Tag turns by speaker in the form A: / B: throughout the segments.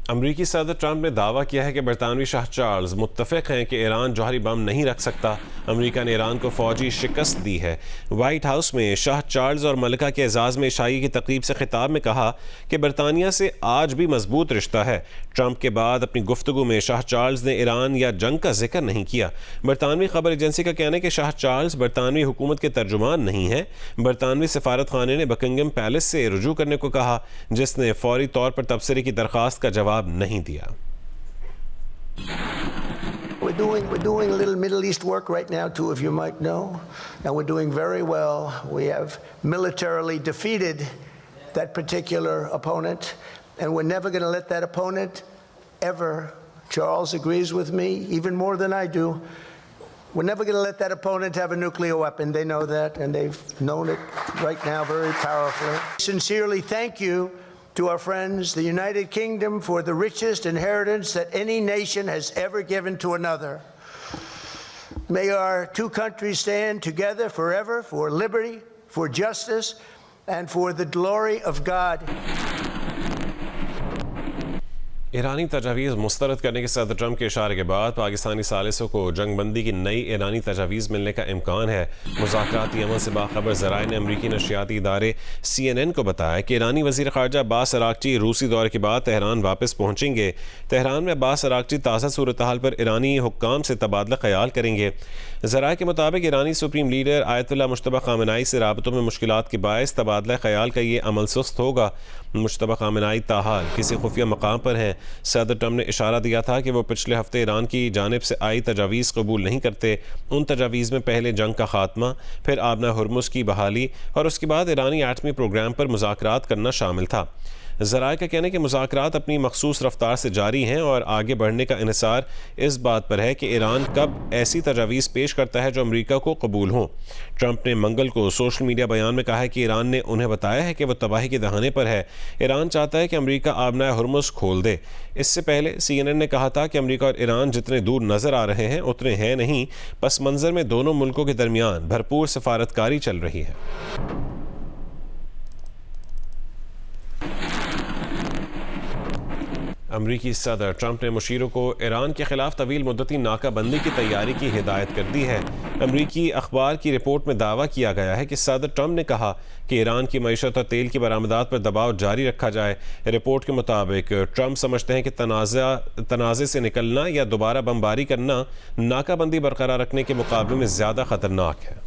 A: अमरीकी सदर ट्रंप ने दावा किया है कि बरतानवी शाह चार्ल्स मुत्तफ़िक़ हैं कि ईरान जौहरी बम नहीं रख सकता। अमरीका ने ईरान को फ़ौजी शिकस्त दी है। वाइट हाउस में शाह चार्ल्स और मलिका के एजाज़ में ईशाई की तकरीब से खिताब में कहा कि बरतानिया से आज भी मजबूत रिश्ता है। ट्रंप के बाद अपनी गुफ्तगू में शाह चार्ल्स ने ईरान या जंग का जिक्र नहीं किया। बरतानवी खबर एजेंसी का कहना है कि शाह चार्ल्स बरतानवी हुकूमत के तर्जुमान नहीं हैं। बरतानवी सफारत खाने ने बकिंगम पैलेस से रुजू करने को कहा, जिसने फौरी तौर पर तबसरे की दरख्वास्त का जवाब नहीं दिया।
B: We're doing a little Middle East work right now, too, if you might know, and we're doing very well. We have militarily defeated that particular opponent, and we're never going to let that opponent ever. Charles agrees with me even more than I do. We're never going to let that opponent have a nuclear weapon. They know that, and they've known it right now very powerfully. Sincerely thank you to our friends, the United Kingdom, for the richest inheritance that any nation has ever given to another. May our two countries stand together forever for liberty, for justice, and for the glory of God.
A: ईरानी तजावीज़ मुस्तरद करने के सदर Trump के इशारे के बाद पाकिस्तानी सालिसों को जंग बंदी की नई ईरानी तजावीज़ मिलने का इम्कान है। मुज़ाकराती अमल से बाखबर ज़राए ने अमरीकी नशियाती इदारे CNN को बताया कि ईरानी वज़ीर ख़ारजा अब्बास अराग़ची रूसी दौरे के बाद तेहरान वापस पहुँचेंगे। तेहरान में अब्बास अराग़ची ताज़ा सूरत हाल पर ईरानी हुक्काम से तबादला ख़याल करेंगे। ज़राए के मुताबिक ईरानी सुप्रीम लीडर आयतुल्ला मुश्तबा ख़ामेनाई से राबतों में मुश्किलात के बायस तबादला ख़याल का ये अमल सुस्त होगा। मुश्तबा ख़ामेनाई ताहाल किसी खुफिया मकाम पर हैं। सदर ट्रंप ने इशारा दिया था कि वो पिछले हफ्ते ईरान की जानिब से आई तजावीज़ कबूल नहीं करते। उन तजावीज़ में पहले जंग का खात्मा, फिर आबना हुर्मुज़ की बहाली और उसके बाद ईरानी एटमी प्रोग्राम पर मुज़ाकरात करना शामिल था। ज़राए का कहना है कि मुज़ाकरात अपनी मखसूस रफ्तार से जारी हैं और आगे बढ़ने का इन्हिसार इस बात पर है कि ईरान कब ऐसी तजावीज़ पेश करता है जो अमरीका को कबूल हों। ट्रंप ने मंगल को सोशल मीडिया बयान में कहा है कि ईरान ने उन्हें बताया है कि वह तबाही के दहाने पर है। ईरान चाहता है कि अमरीका आबना हुर्मुज़ खोल दे। इससे पहले CNN ने कहा था कि अमरीका और ईरान जितने दूर नज़र आ रहे हैं उतने हैं नहीं। पस मंज़र में दोनों मुल्कों के दरमियान भरपूर सफारतकारी चल रही है। अमरीकी सदर ट्रंप ने मुशीरों को ईरान के खिलाफ तवील मुद्दती नाकाबंदी की तैयारी की हिदायत कर दी है। अमरीकी अखबार की रिपोर्ट में दावा किया गया है कि सदर ट्रंप ने कहा कि ईरान की मईशत और तेल की बरामदात पर दबाव जारी रखा जाए। रिपोर्ट के मुताबिक ट्रंप समझते हैं कि तनाज़े से निकलना या दोबारा बमबारी करना नाकाबंदी बरकरार रखने के मुकाबले में ज़्यादा ख़तरनाक है।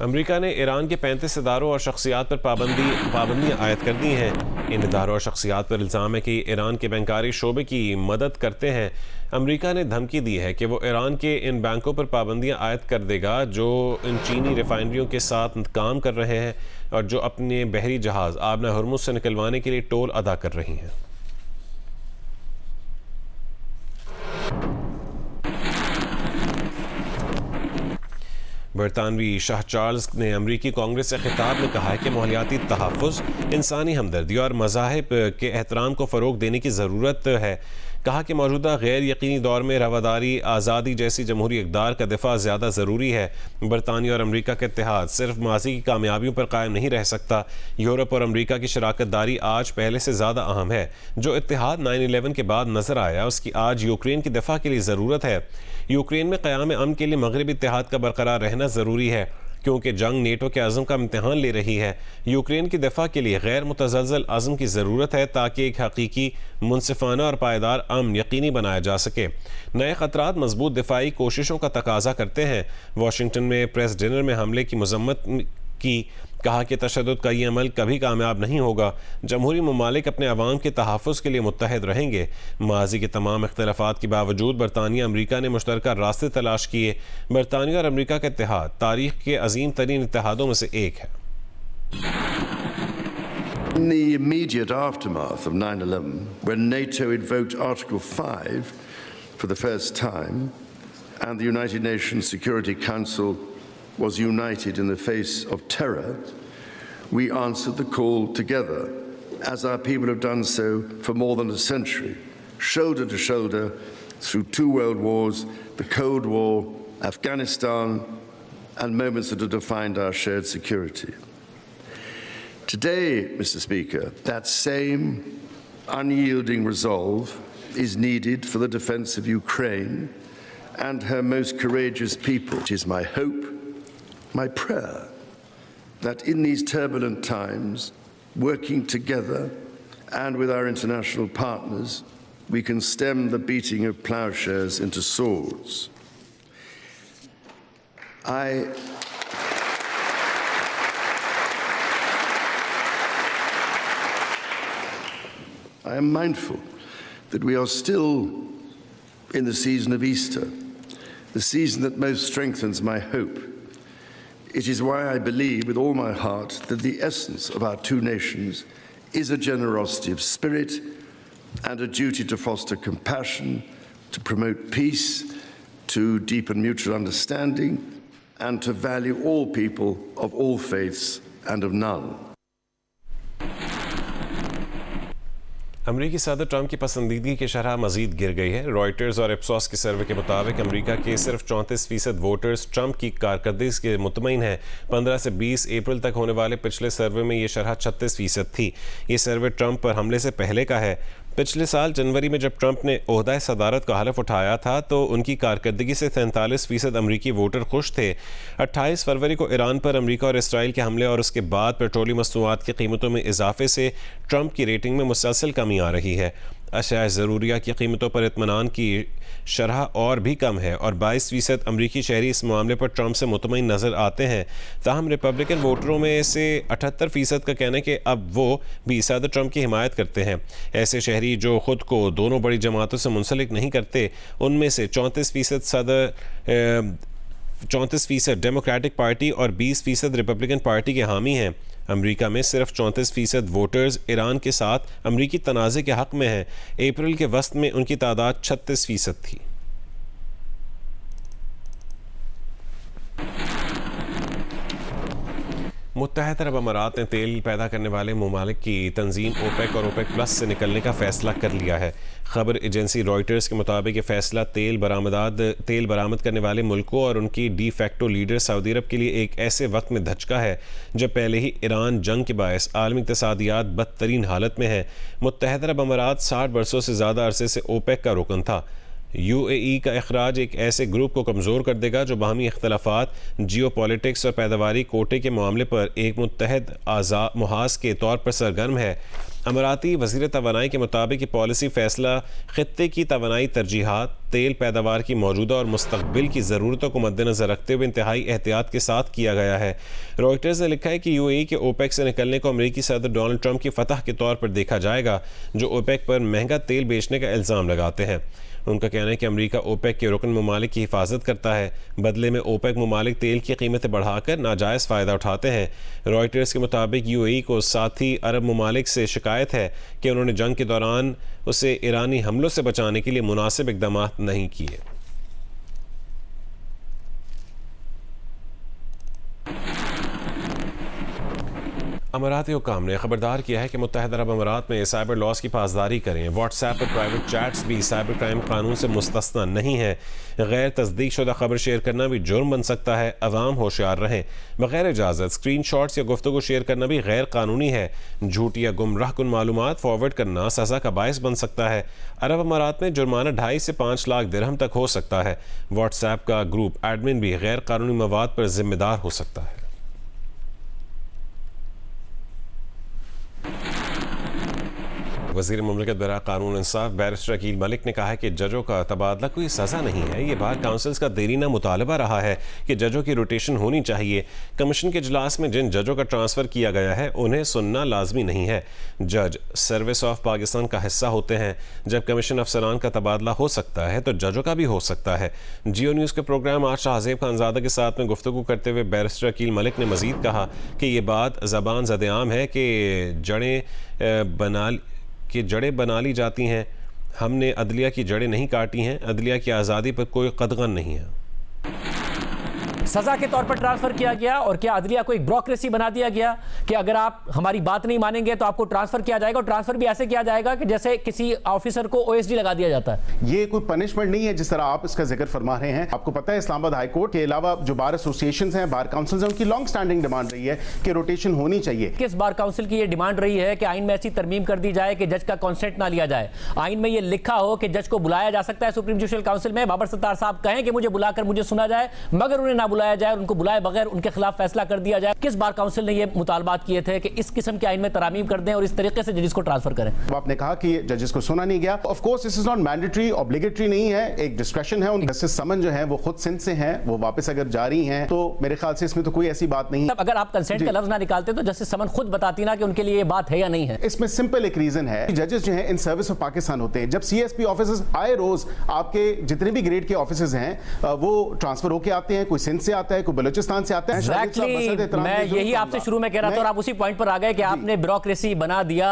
A: अमरीका ने ईरान के 35 इदारों और शख्सियात पर पाबंदियाँ आयद कर दी हैं। इन इदारों और शख्सियात पर इल्ज़ाम है कि ईरान के बैंकारी शोबे की मदद करते हैं। अमरीका ने धमकी दी है कि वो ईरान के इन बैंकों पर पाबंदियाँ आयद कर देगा जो इन चीनी रिफाइनरियों के साथ काम कर रहे हैं और जो अपने बहरी जहाज़ आबना हुर्मुज़ से निकलवाने के लिए टोल अदा कर रही हैं। बरतानवी शाह चार्ल्स ने अमरीकी कांग्रेस से खिताब में कहा है कि माहौलियाती तहफ़्फ़ुज़, इंसानी हमदर्दी और मज़ाहिब के एहतराम को फ़रोग़ देने की ज़रूरत है। कहा कि मौजूदा गैर यकीनी दौर में रवादारी, आज़ादी जैसी जमहूरी इक़दार का दिफ़ा ज़्यादा ज़रूरी है। बरतानिया और अमरीका का इत्तेहाद सिर्फ माज़ी की कामयाबियों पर कायम नहीं रह सकता। यूरोप और अमरीका की शराकत दारी आज पहले से ज़्यादा अहम है। जो इत्तेहाद 9/11 के बाद नज़र आया उसकी आज यूक्रेन की दिफ़ा के लिए ज़रूरत है। यूक्रेन में क़याम अमन के लिए मगरबी इत्तेहाद का बरकरार रहना ज़रूरी है क्योंकि जंग नेटो के अज़म का इम्तिहान ले रही है। यूक्रेन की दिफ़ा के लिए गैर मुतज़लज़ल अज़म की ज़रूरत है ताकि एक हकीकी, मुनसिफ़ाना और पायदार अमन यकीनी बनाया जा सके। नए ख़तरात मजबूत दिफाई कोशिशों का तकाजा करते हैं। वाशिंगटन में प्रेस डिनर में हमले की मज़म्मत की, कहा कि तशद्दुद का ये अमल कभी कामयाब नहीं होगा। जमहूरी ममालिक अपने अवाम के तहफ़्फ़ुज़ के लिए मुत्तहद रहेंगे। माज़ी के तमाम इख्तिलाफ़ात के बावजूद बरतानिया अमरीका ने मुश्तरका रास्ते तलाश किए। बरतानिया और अमरीका का इत्तेहाद तारीख़ के अजीम तरीन इत्तेहादों में से एक है।
C: In the immediate aftermath of 9/11, when NATO invoked Article 5 for the first time and the United Nations Security Council was united in the face of terror, we answered the call together, as our people have done so for more than a century, shoulder to shoulder through 2 world wars, the Cold War, Afghanistan, and moments that have defined our shared security. Today, Mr. Speaker, that same unyielding resolve is needed for the defense of Ukraine and her most courageous people. It is my hope, my prayer, that in these turbulent times, working together and with our international partners, we can stem the beating of plowshares into swords. I am mindful that we are still in the season of Easter, the season that most strengthens my hope. It is why I believe with all my heart that the essence of our two nations is a generosity of spirit and a duty to foster compassion, to promote peace, to deepen mutual understanding, and to value all people of all faiths and of none.
A: अमरीकी सदर Trump की पसंदीदगी की शरह मजीद गिर गई है। Reuters और इप्सॉस के सर्वे के मुताबिक अमरीका के सिर्फ 34% वोटर्स ट्रंप की कारकर्दगी से मुतमईन हैं। 15 से 20 अप्रैल तक होने वाले पिछले सर्वे में ये शरह 36% थी। ये सर्वे ट्रंप पर हमले से पहले का है। पिछले साल जनवरी में जब ट्रंप ने ओहदा सदारत का हलफ उठाया था तो उनकी कारकर्दगी से 43% अमरीकी वोटर खुश थे। 28 फरवरी को ईरान पर अमरीका और इसराइल के हमले और उसके बाद पेट्रोलियम मसनूआत की कीमतों में इजाफे से ट्रंप की रेटिंग में मुसलसल कमी आ रही है। अशिया ज़रूरिया की कीमतों पर इत्मीनान की शरह और भी कम है और 22% अमरीकी शहरी इस मामले पर ट्रंप से मुतमईन नज़र आते हैं। ताहम रिपब्लिकन वोटरों में से 78% का कहना है कि अब वो भी सदर ट्रंप की हिमायत करते हैं। ऐसे शहरी जो ख़ुद को दोनों बड़ी जमातों से मुंसलिक नहीं करते, उनमें से 34% डेमोक्रेटिक पार्टी और 20% रिपब्लिकन पार्टी के हामी हैं। अमेरिका में सिर्फ 34% वोटर्स ईरान के साथ अमरीकी तनाज़े के हक़ में हैं। अप्रैल के वस्त में उनकी तादाद 36% थी। मुत्तहदा अरब अमारात ने तेल पैदा करने वाले ममालिक की तंजीम ओपेक और ओपेक प्लस से निकलने का फ़ैसला कर लिया है। ख़बर एजेंसी रॉयटर्स के मुताबिक ये फ़ैसला तेल बरामद करने वाले मुल्कों और उनकी डी फैक्टो लीडर सऊदी अरब के लिए एक ऐसे वक्त में धचका है जब पहले ही ईरान जंग के बायस आलमी इक़्तिसादियात बदतरीन हालत में है। मुत्तहदा अरब अमारात 60 बरसों से ज़्यादा अरसे से ओपेक का रुकन था। UAE का अखराज एक ऐसे ग्रुप को कमज़ोर कर देगा जो बाहमी इख्तलाफात, जियो पॉलिटिक्स और पैदावारी कोटे के मामले पर एक मुत्तहद मुहाज के तौर पर सरगर्म है। अमाराती वज़ीर तवानाई के मुताबिक ये पॉलिसी फ़ैसला ख़ित्ते की तवानाई तरजीहात, तेल पैदावार की मौजूदा और मुस्तक़बिल की ज़रूरतों को मद्देनज़र रखते हुए इंतहाई एहतियात के साथ किया गया है। रॉयटर्स ने लिखा है कि UAE के ओपेक से निकलने को अमेरिकी सदर डोनाल्ड ट्रंप की फ़तह के तौर पर देखा जाएगा, जो ओपेक पर महंगा तेल बेचने का इल्ज़ाम लगाते हैं। उनका कहना है कि अमेरिका ओपेक के रुकन ममालिक की हिफाजत करता है, बदले में ओपेक ममालिक तेल की कीमतें बढ़ाकर नाजायज़ फ़ायदा उठाते हैं। रॉयटर्स के मुताबिक UAE को साथी अरब ममालिक से शिकायत है कि उन्होंने जंग के दौरान उसे ईरानी हमलों से बचाने के लिए मुनासिब इक़दाम नहीं किए। अमाराती हुकाम ने खबरदार किया है कि मुत्तहदा अरब अमारात में साइबर लॉस की पासदारी करें। व्हाट्सएप पर प्राइवेट चैट्स भी साइबर क्राइम कानून से मुस्तस्ना नहीं है। गैर तस्दीक शुदा खबर शेयर करना भी जुर्म बन सकता है। अवाम होशियार रहें। बगैर इजाज़त स्क्रीन शॉट्स या गुफ्तगू शेयर करना भी गैर कानूनी है। झूठी या गुमराह कुन मालूमात फॉरवर्ड करना सज़ा का बायस बन सकता है। अरब अमारात में जुर्माना 2.5 से 5 लाख दिरहम तक हो सकता है। व्हाट्सएप का ग्रुप एडमिन भी गैर कानूनी मवाद पर जिम्मेदार हो सकता है। वज़ीर मुमलिकत बराए कानून इंसाफ बैरिस्टर अकील मलिक ने कहा है कि जजों का तबादला कोई सज़ा नहीं है। ये बार काउंसिल्स का देरीना मुतालबा रहा है कि जजों की रोटेशन होनी चाहिए। कमीशन के इजलास में जिन जजों का ट्रांसफ़र किया गया है उन्हें सुनना लाजमी नहीं है। जज सर्विस ऑफ पाकिस्तान का हिस्सा होते हैं। जब कमीशन अफसरान का तबादला हो सकता है तो जजों का भी हो सकता है। जियो न्यूज़ के प्रोग्राम आज शाहज़ेब खानज़ादा के साथ में गुफ्तगू करते हुए बैरिस्टर अकील मलिक ने मज़ीद कहा कि ये बात ज़बान ज़द-ए-आम है कि जड़ें बना ली जाती हैं। हमने अदलिया की जड़ें नहीं काटी हैं। अदलिया की आज़ादी पर कोई कदगन नहीं है।
D: सजा के तौर पर ट्रांसफर किया गया, और क्या अदलिया को एक ब्यूरोक्रेसी बना दिया गया कि अगर आप हमारी बात नहीं मानेंगे तो आपको ट्रांसफर किया जाएगा, और ट्रांसफर भी ऐसे किया जाएगा कि जैसे किसी ऑफिसर को ओएसडी लगा दिया जाता है।
E: ये कोई पनिशमेंट नहीं है जिस तरह आप इसका जिक्र फरमा रहे हैं। आपको पता है इस्लामाबाद हाई कोर्ट के अलावा जो बार एसोसिएशंस हैं, बार काउंसिल्स हैं, उनकी लॉन्ग स्टैंडिंग डिमांड रही है कि रोटेशन होनी चाहिए।
D: किस बार काउंसिल की ये डिमांड रही है कि आइन में ऐसी तरमीम कर दी जाए कि जज का कॉन्सेंट ना लिया जाए, आइन में ये लिखा हो कि जज को बुलाया जा सकता है सुप्रीम जुडिशल काउंसिल में, बाबर सत्तार साहब कहें कि मुझे बुलाकर मुझे सुना जाए, मगर उन्हें ना बुलाया जाए, उनको बुलाए बगैर उनके खिलाफ फैसला कर दिया जाए। किस बार काउंसिल ने ये मुतालबात किए थे कि इस किस्म के आइन में तरामीम कर दें और इस तरीके से जजेस को ट्रांसफर करें?
E: आपने कहा कि जजेस को सुना नहीं गया। Of course this is not mandatory, obligatory नहीं है, एक डिस्क्रेशन है। जस्टिस समन जो है वो खुद सिंध से हैं, वो वापस अगर जा रही हैं तो मेरे ख्याल से इसमें तो कोई ऐसी बात नहीं है।
D: अगर आप कंसेंट का लफ्ज ना निकालते तो जस्टिस समन खुद बताती ना कि उनके लिए ये बात है या नहीं है।
E: इसमें सिंपल एक रीजन है, जजेस जो हैं इन सर्विस ऑफ पाकिस्तान होते हैं। जब सीएसपी ऑफिसर्स आए रोज आपके जितने भी ग्रेड के ऑफिसर्स हैं वो ट्रांसफर होके आते हैं, कोई सिंध से आता है, कोई बलूचिस्तान से आता है।
D: मैं यही आपसे शुरू में कह रहा था और आप उसी पॉइंट पर आ गए कि आपने ब्यूरोक्रेसी बना दिया।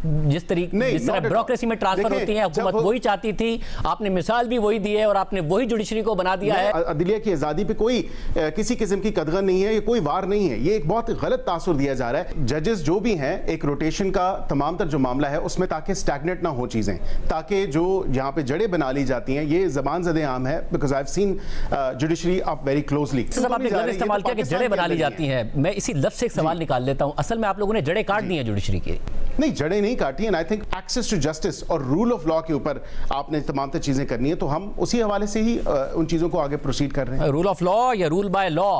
D: जिस तरह ब्यूरोक्रेसी में ट्रांसफर होती है, हुकूमत वही चाहती थी, आपने मिसाल भी वही दी है और आपने वही जुडिशरी को बना दिया है।
E: अदलिया की आजादी पे कोई किसी किस्म की कदगन नहीं है, ये कोई वार नहीं है, ये एक बहुत गलत तासुर दिया जा रहा है। जजेस जो भी हैं, एक रोटेशन का तमाम तर जो मामला है उसमें ताकि स्टैग्नेट ना हो चीजें, ताकि जो यहाँ पे जड़ें बना ली जाती हैं, ये जबान ज़दे आम है, because I have seen judiciary up very closely.
D: सब आपने गलत इस्तेमाल किया कि जड़ें बना ली जाती हैं। मैं इसी लफ्ज़ से एक सवाल निकाल लेता हूं, असल में आप लोगों ने जड़ें काट दी हैं जुडिशरी की?
E: नहीं, जड़ें नहीं काटी हैं। I think access to justice और रूल ऑफ लॉ के ऊपर आपने तमाम तर चीजें करनी है, तो हम उसी हवाले से ही उन चीजों को आगे प्रोसीड कर रहे हैं।
D: रूल ऑफ लॉ या रूल बाय लॉ,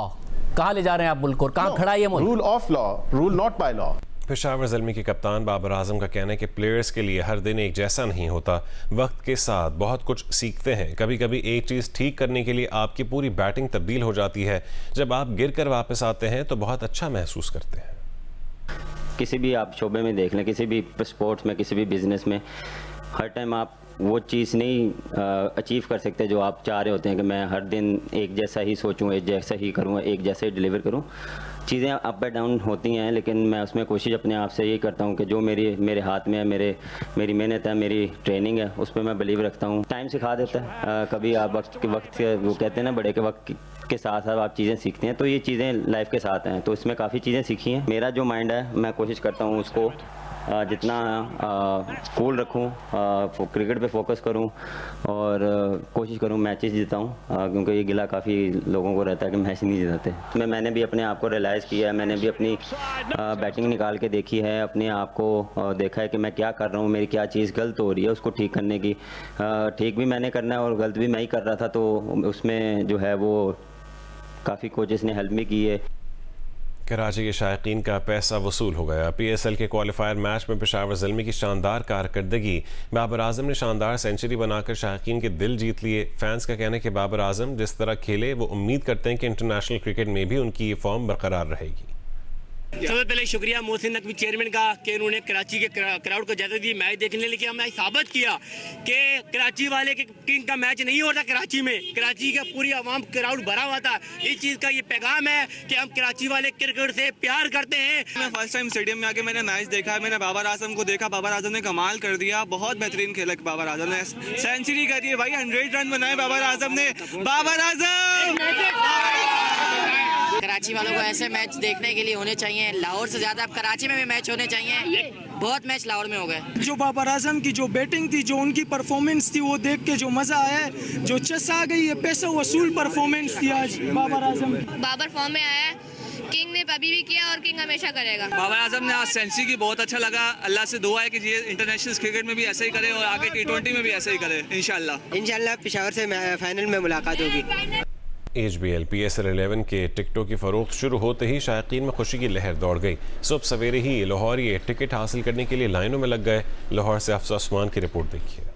D: कहां ले जा रहे हैं आप मुल्क, और कहां खड़ा है ये मुल्क?
E: Rule of law, rule not by law.
A: Peshawar Zalmi के कप्तान बाबर आजम का कहना है कि प्लेयर्स के लिए हर दिन एक जैसा नहीं होता, वक्त के साथ बहुत कुछ सीखते हैं। कभी कभी एक चीज़ ठीक करने के लिए आपकी पूरी बैटिंग तब्दील हो जाती है, जब आप गिर कर वापस आते हैं तो बहुत अच्छा महसूस करते हैं।
F: किसी भी आप शोबे में देख लें, किसी भी स्पोर्ट्स में, किसी भी बिजनेस में, हर टाइम आप वो चीज़ नहीं अचीव कर सकते जो आप चाह रहे होते हैं कि मैं हर दिन एक जैसा ही सोचूं, एक जैसा ही करूं, एक जैसे ही डिलीवर करूं। चीज़ें अप एंड डाउन होती हैं, लेकिन मैं उसमें कोशिश अपने आप से यही करता हूं कि जो मेरे हाथ में है, मेरी मेहनत है, मेरी ट्रेनिंग है, उस पर मैं बिलीव रखता हूं। टाइम सिखा देता है। कभी आप वक्त के वो कहते हैं ना, बड़े के वक्त के साथ साथ आप चीज़ें सीखते हैं, तो ये चीज़ें लाइफ के साथ हैं, तो इसमें काफ़ी चीज़ें सीखी हैं। मेरा जो माइंड है, मैं कोशिश करता हूँ उसको जितना कूल रखूं, क्रिकेट पे फोकस करूं और कोशिश करूं मैचेस जिताऊं, क्योंकि ये गिला काफ़ी लोगों को रहता है कि मैच नहीं जिताते। मैंने भी अपने आप को रियलाइज़ किया है, मैंने भी अपनी बैटिंग निकाल के देखी है, अपने आप को देखा है कि मैं क्या कर रहा हूं, मेरी क्या चीज़ गलत हो रही है, उसको ठीक करने की। ठीक भी मैंने करना है और गलत भी मैं ही कर रहा था, तो उसमें जो है वो काफ़ी कोचेस ने हेल्प भी की है।
A: कराची के शायकीन का पैसा वसूल हो गया। PSL के क्वालिफायर मैच में पेशावर ज़ल्मी की शानदार कारकर्दगी, बाबर आजम ने शानदार सेंचुरी बनाकर शायकीन के दिल जीत लिए। फैंस का कहना है कि बाबर आजम जिस तरह खेले वो उम्मीद करते हैं कि इंटरनेशनल क्रिकेट में भी उनकी ये फॉर्म बरकरार रहेगी।
G: सबसे पहले शुक्रिया मोहसिन नकवी चेयरमैन का कि उन्होंने कराची के क्राउड को इजाज़त दी मैच देखने, लेकिन हमने साबित किया कि कराची वाले के किंग का मैच नहीं होता। कराची में कराची का पूरी आवाम क्राउड भरा हुआ था। इस चीज़ का ये पैगाम है कि हम कराची वाले क्रिकेट से प्यार करते हैं।
H: मैं फर्स्ट टाइम स्टेडियम में आके मैंने मैच देखा है, मैंने बाबर आजम को देखा, बाबर आजम ने कमाल कर दिया, बहुत बेहतरीन खेला बाबर आजम ने, सेंचुरी करी है भाई, 100 रन बनाए बाबर आजम ने। बाबर आजम
I: कराची वालों को ऐसे मैच देखने के लिए होने चाहिए, लाहौर से ज़्यादा अब कराची में भी मैच होने चाहिए। बहुत मैच लाहौर में हो गए।
J: जो बाबर आजम की जो बैटिंग थी, जो उनकी परफॉर्मेंस थी, वो देख के जो मज़ा आया, जो चस आ गई है, पैसा वसूल परफॉर्मेंस थी आज बाबर आजम।
K: बाबर फॉर्म में आया, किंग ने अभी भी किया और किंग हमेशा करेगा।
H: बाबर आजम ने आज सेंचुरी की, बहुत अच्छा लगा। अल्लाह से दुआ है कि ये इंटरनेशनल क्रिकेट में भी ऐसा ही करे और आगे T20 में भी ऐसा ही करे इंशाल्लाह।
I: पेशावर से फाइनल में मुलाकात होगी।
A: HBL PSL 11 के टिकटों की फरोख्त शुरू होते ही शायकीन में खुशी की लहर दौड़ गई। सुबह सवेरे ही लाहौर ये टिकट हासिल करने के लिए लाइनों में लग गए। लाहौर से अफसा उस्मान की रिपोर्ट देखिए।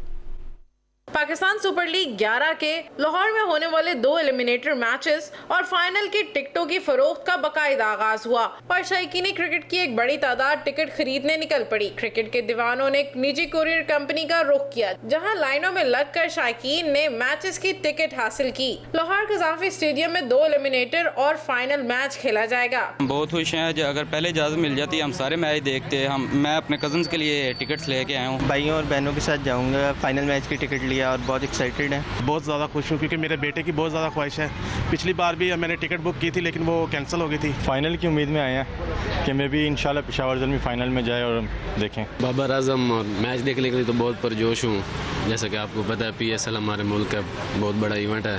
L: पाकिस्तान सुपर लीग 11 के लाहौर में होने वाले 2 एलिमिनेटर मैचेस और फाइनल की टिकटों की फरोख्त का बाकायदा आगाज हुआ और शायकीन क्रिकेट की एक बड़ी तादाद टिकट खरीदने निकल पड़ी। क्रिकेट के दीवानों ने एक निजी कुरियर कंपनी का रुख किया, जहां लाइनों में लगकर शायकीन ने मैचेस की टिकट हासिल की। लाहौर कज़ाफी स्टेडियम में 2 एलिमिनेटर और फाइनल मैच खेला जाएगा।
M: बहुत खुश हैं, अगर पहले इजाजत मिल जाती हम सारे मैच देखते। मैं अपने कजन्स के लिए टिकट्स लेके आया हूँ,
N: भाइयों और बहनों के साथ जाऊँगा। फाइनल मैच की टिकट लिया किया और बहुत एक्साइटेड हैं।
E: बहुत ज़्यादा खुश हूँ क्योंकि मेरे बेटे की बहुत ज़्यादा ख्वाहिश है। पिछली बार भी मैंने टिकट बुक की थी लेकिन वो कैंसिल हो गई थी।
N: फाइनल की उम्मीद में आए हैं कि मैं भी इंशाल्लाह पेशावर जल्द में फ़ाइनल में जाए और देखें।
O: बाबर आजम और मैच देखने के लिए तो बहुत पुरजोश हूँ। जैसा कि आपको पता है PSL हमारे मुल्क का बहुत बड़ा इवेंट है,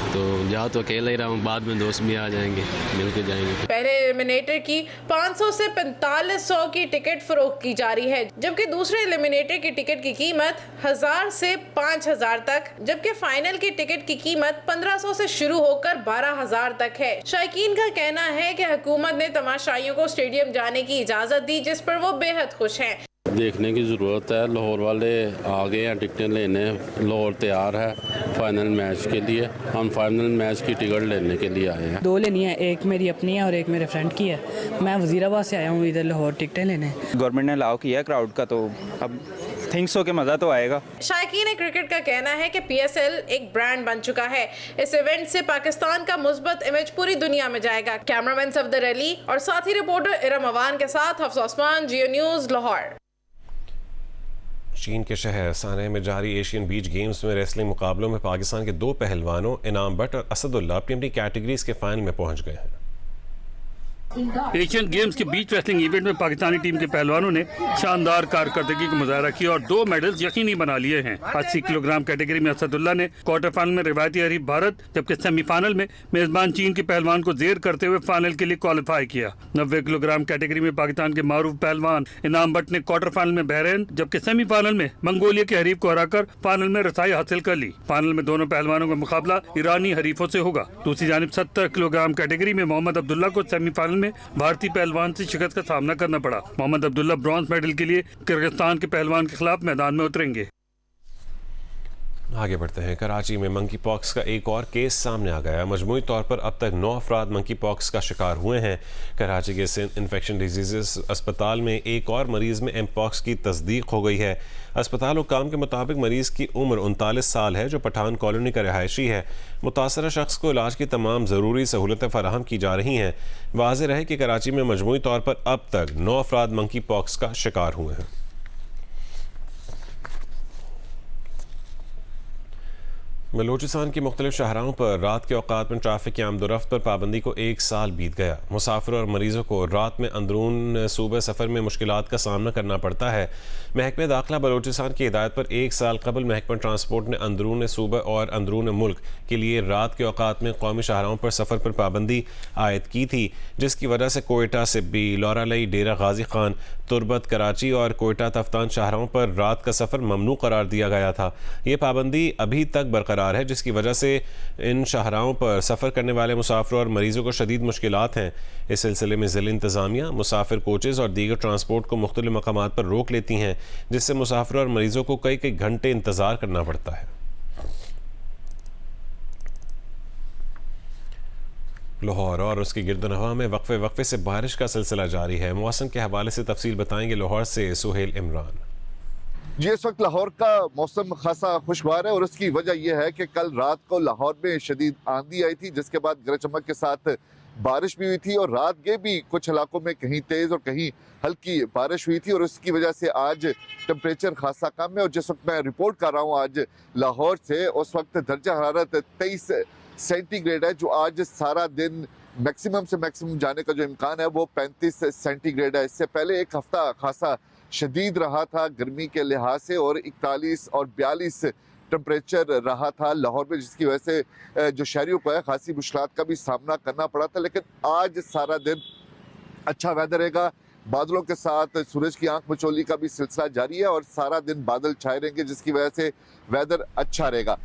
O: तो जा तो अकेला ही रहा हूँ, बाद में दोस्त भी आ जाएंगे, मिल के जाएंगे।
L: पहले एलिमिनेटर की 500 से 4500 की टिकट फरोख्त की जा रही है, जबकि दूसरे एलिमिनेटर की टिकट की कीमत 1000 से 5000 तक, जबकि फाइनल की टिकट की कीमत 1500 से शुरू होकर 12000 तक है। शायकीन का कहना है कि हुकूमत ने तमाशाइयों को स्टेडियम जाने की इजाजत दी, जिस पर वो बेहद खुश हैं।
O: देखने की ज़रूरत है, लाहौर वाले आ गए हैं टिकटें लेने, लाहौर तैयार है फाइनल मैच के लिए। हम फाइनल मैच की टिकट लेने के लिए आए हैं।
P: 2 लेनी है, एक मेरी अपनी है और एक मेरे फ्रेंड की है। मैं वजीराबाद से आया हूँ इधर लाहौर टिकटें लेने।
Q: गवर्नमेंट ने अलाउ किया है क्राउड का, तो अब थिंक्स हो के मज़ा तो आएगा।
L: शायकीन क्रिकेट का कहना है कि PSL एक ब्रांड बन चुका है। इस इवेंट से पाकिस्तान का मुस्बत इमेज पूरी दुनिया में जाएगा। कैमरामैन सफदर अली और साथी रिपोर्टर इरम अवान के साथ हफ्सा उस्मान, जियो न्यूज़, लाहौर।
A: चीन के शहर साने में जारी एशियन बीच गेम्स में रेसलिंग मुकाबलों में पाकिस्तान के 2 पहलवानों इनाम भट्ट और असदुल्ला अपनी अपनी कैटेगरीज के फाइनल में पहुंच गए हैं।
R: एशियन गेम्स के बीच रेसलिंग इवेंट में पाकिस्तानी टीम के पहलवानों ने शानदार कारकर्दगी का मुजाहरा किया और 2 मेडल्स यकीनी बना लिए हैं। 80 किलोग्राम कैटेगरी में असदुल्ला ने क्वार्टर फाइनल में रिवायती हरीफ भारत, जबकि सेमीफाइनल में मेजबान चीन के पहलवान को जेर करते हुए फाइनल के लिए क्वालिफाई किया। 90 किलोग्राम कैटेगरी में पाकिस्तान के मारूफ पहलवान इनाम भट्ट ने क्वार्टर फाइनल में बहरीन, जबकि सेमीफाइनल में मंगोलिया के हरीफ को हराकर फाइनल में रसाई हासिल कर ली। फाइनल में दोनों पहलवानों का मुकाबला ईरानी हरीफों से होगा। दूसरी जानिब 70 किलोग्राम कैटेगरी में मोहम्मद अब्दुल्ला को सेमीफाइनल में भारतीय पहलवान से शिकस्त का सामना करना पड़ा। मोहम्मद अब्दुल्ला ब्रॉन्ज मेडल के लिए किर्गिस्तान के पहलवान के खिलाफ मैदान में उतरेंगे।
A: आगे बढ़ते हैं। कराची में मंकी पॉक्स का एक और केस सामने आ गया। मजमूई तौर पर अब तक 9 अफराद मंकी पॉक्स का शिकार हुए हैं। कराची के सिंध इन्फेक्शन डिजीज़ अस्पताल में एक और मरीज में एम पॉक्स की तस्दीक हो गई है। अस्पताल हुक्काम के मुताबिक मरीज की उम्र 39 साल है, जो पठान कॉलोनी का रहायशी है। मुतासरा शख्स को इलाज की तमाम ज़रूरी सहूलतें फराहम की जा रही हैं। वाज़ेह रहे कि कराची में मजमूई तौर पर अब तक 9 अफराद मंकी पॉक्स का शिकार हुए हैं। बलूचिस्तान की मुख्तलिफ शाहराहों पर रात के औकात में ट्रैफिक की आमदोरफ्त पर पाबंदी को 1 साल बीत गया। मुसाफिर और मरीजों को रात में अंदरून सूबे सफ़र में मुश्किलात का सामना करना पड़ता है। महकमे दाखिला बलूचिस्तान की हिदायत पर 1 साल कबल महकमा ट्रांसपोर्ट ने अंदरून सूबा और अंदरून मुल्क के लिए रात के औकात में कौमी शाहराहों पर सफ़र पर पाबंदी आयद की थी, जिसकी वजह से कोयटा, सिब्बी, लौरालई, डेरा गाजी खान, तुरबत, कराची और कोयटा तफ्तान शाहराहों पर रात का सफ़र ममनू करार दिया गया था। ये पाबंदी अभी तक बरकरार है, जिसकी वजह से इन शाहराहों पर सफ़र करने वाले मुसाफिरों और मरीजों को शदीद मुश्किलात हैं। इस सिलसिले में ज़िला इंतज़ामिया मुसाफिर कोचेज़ और दीगर ट्रांसपोर्ट को मुख्तलिफ मकामात पर रोक लेती हैं, जिससे मुसाफिरों और मरीजों को कई घंटे इंतज़ार करना पड़ता है। लाहौर और उसकी गिरदनहवा में वक्फे से बारिश का सिलसिला जारी है। मौसम के हवाले से तफसील बताएंगे लाहौर से सुहेल इमरान।
S: जी, इस वक्त लाहौर का मौसम खासा खुशगवार है और उसकी वजह यह है कि कल रात को लाहौर में शदीद आंधी आई थी, जिसके बाद गरज चमक के साथ बारिश भी हुई थी और रात के भी कुछ इलाकों में कहीं तेज़ और कहीं हल्की बारिश हुई थी और उसकी वजह से आज टेम्परेचर खासा कम है। और जिस वक्त मैं रिपोर्ट कर रहा हूँ आज लाहौर से, उस वक्त दर्जा हरारत 23 सेंटीग्रेड है, जो आज सारा दिन मैक्सिमम से मैक्सिमम जाने का जो इम्कान है वो 35 सेंटीग्रेड है। इससे पहले एक हफ्ता खासा शदीद रहा था गर्मी के लिहाज से और 41 और 42 टेम्परेचर रहा था लाहौर में, जिसकी वजह से जो शहरियों को है खासी मुश्किलात का भी सामना करना पड़ा था। लेकिन आज सारा दिन अच्छा वेदर रहेगा, बादलों के साथ सूरज की आंख मचोली का भी सिलसिला जारी है और सारा दिन बादल छाए रहेंगे, जिसकी वजह से वेदर अच्छा रहेगा।